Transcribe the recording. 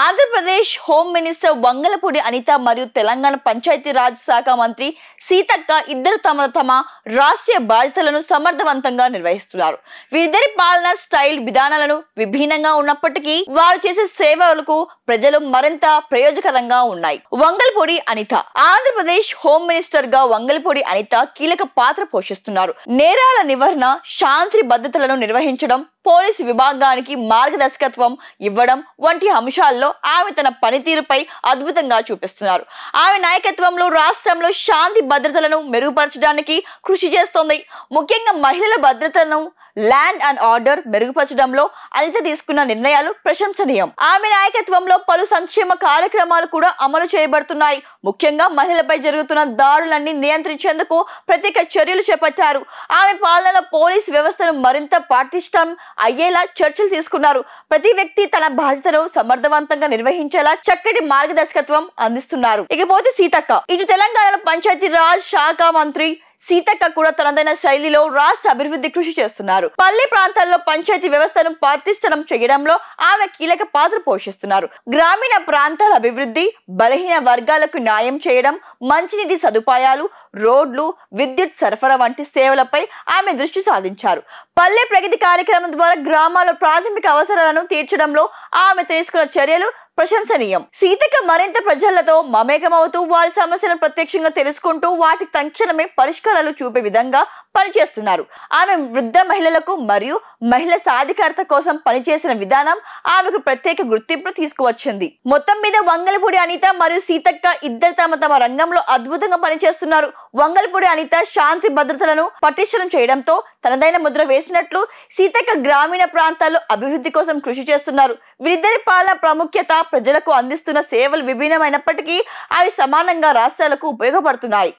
Andhra Pradesh home minister Vangalapudi Anitha మరియు తెలంగాణ పంచాయతీరాజ్ శాఖ మంత్రి సీతక్క ఇద్దరు తమ రాష్ట్రీయ బాధ్యతలను సమర్థవంతంగా నిర్వహిస్తున్నారు. వీరిద్దరి పాలన స్టైల్ విధానాలను విభిన్నంగా ఉన్నప్పటికీ వారు చేసే సేవలకు ప్రజలు మరింత ప్రయోజకరంగా ఉన్నాయి. వంగలపూడి అనిత ఆంధ్రప్రదేశ్ హోమ్ మినిస్టర్ గా వంగలపూడి అనిత కీలక పాత్ర పోషిస్తున్నారు. నేరాల నివారణ, శాంతి భద్రతలను నిర్వహించడం, పోలీసు విభాగానికి మార్గదర్శకత్వం ఇవ్వడం వంటి అంశాల్లో ఆమె తన పనితీరుపై అద్భుతంగా చూపిస్తున్నారు. ఆమె నాయకత్వంలో రాష్ట్రంలో శాంతి భద్రతలను మెరుగుపరచడానికి కృషి చేస్తోంది. ముఖ్యంగా మహిళల భద్రతను, ల్యాండ్ అండ్ ఆర్డర్ మెరుగుపరచడంలో అనిత తీసుకున్న నిర్ణయాలు ప్రశంసనీయం. ఆమె నాయకత్వంలో పలు సంక్షేమ కార్యక్రమాలు కూడా అమలు చేయబడుతున్నాయి. ముఖ్యంగా మహిళలపై జరుగుతున్న దాడులన్నీ నియంత్రించేందుకు ప్రత్యేక చర్యలు చేపట్టారు. ఆమె పాలనలో పోలీస్ వ్యవస్థను మరింత పటిష్టం అయ్యేలా చర్చలు తీసుకున్నారు. ప్రతి వ్యక్తి తన బాధ్యతను సమర్థవంతంగా నిర్వహించేలా చక్కటి మార్గదర్శకత్వం అందిస్తున్నారు. ఇకపోతే సీతక్క ఇటు తెలంగాణలో పంచాయతీరాజ్ శాఖ మంత్రి సీతక్క కూడా తనదైన శైలిలో రాష్ట్ర అభివృద్ధి కృషి చేస్తున్నారు. పల్లె ప్రాంతాల్లో పంచాయతీ వ్యవస్థను పటిష్టం చేయడంలో ఆమె కీలక పాత్ర పోషిస్తున్నారు. గ్రామీణ ప్రాంతాల అభివృద్ధి, బలహీన వర్గాలకు న్యాయం చేయడం, మంచినీటి సదుపాయాలు, రోడ్లు, విద్యుత్ సరఫరా వంటి సేవలపై ఆమె దృష్టి సాధించారు. పల్లె ప్రగతి కార్యక్రమం ద్వారా గ్రామాల ప్రాథమిక అవసరాలను తీర్చడంలో ఆమె తీసుకున్న చర్యలు ప్రశంసనీయం. సీతక్క మరింత ప్రజలతో మమేకమవుతూ వారి సమస్యలను ప్రత్యక్షంగా తెలుసుకుంటూ వాటికి తక్షణమే పరిష్కారాలు చూపే విధంగా పనిచేస్తున్నారు. ఆమె వృద్ధ మహిళలకు మరియు మహిళా సాధికారత కోసం పనిచేసిన విధానం ఆమెకు ప్రత్యేక గుర్తింపు తీసుకువచ్చింది. మొత్తం మీద వంగలపూడి అనిత మరియు సీతక్క ఇద్దరు తమ రంగంలో అద్భుతంగా పనిచేస్తున్నారు. వంగలపూడి అనిత శాంతి భద్రతలను పటిష్టం చేయడంతో తనదైన ముద్ర వేసినట్లు, సీతక్క గ్రామీణ ప్రాంతాల్లో అభివృద్ధి కోసం కృషి చేస్తున్నారు. వీరిద్దరి పాలన ప్రాముఖ్యత, ప్రజలకు అందిస్తున్న సేవలు విభిన్నమైనప్పటికీ అవి సమానంగా రాష్ట్రాలకు ఉపయోగపడుతున్నాయి.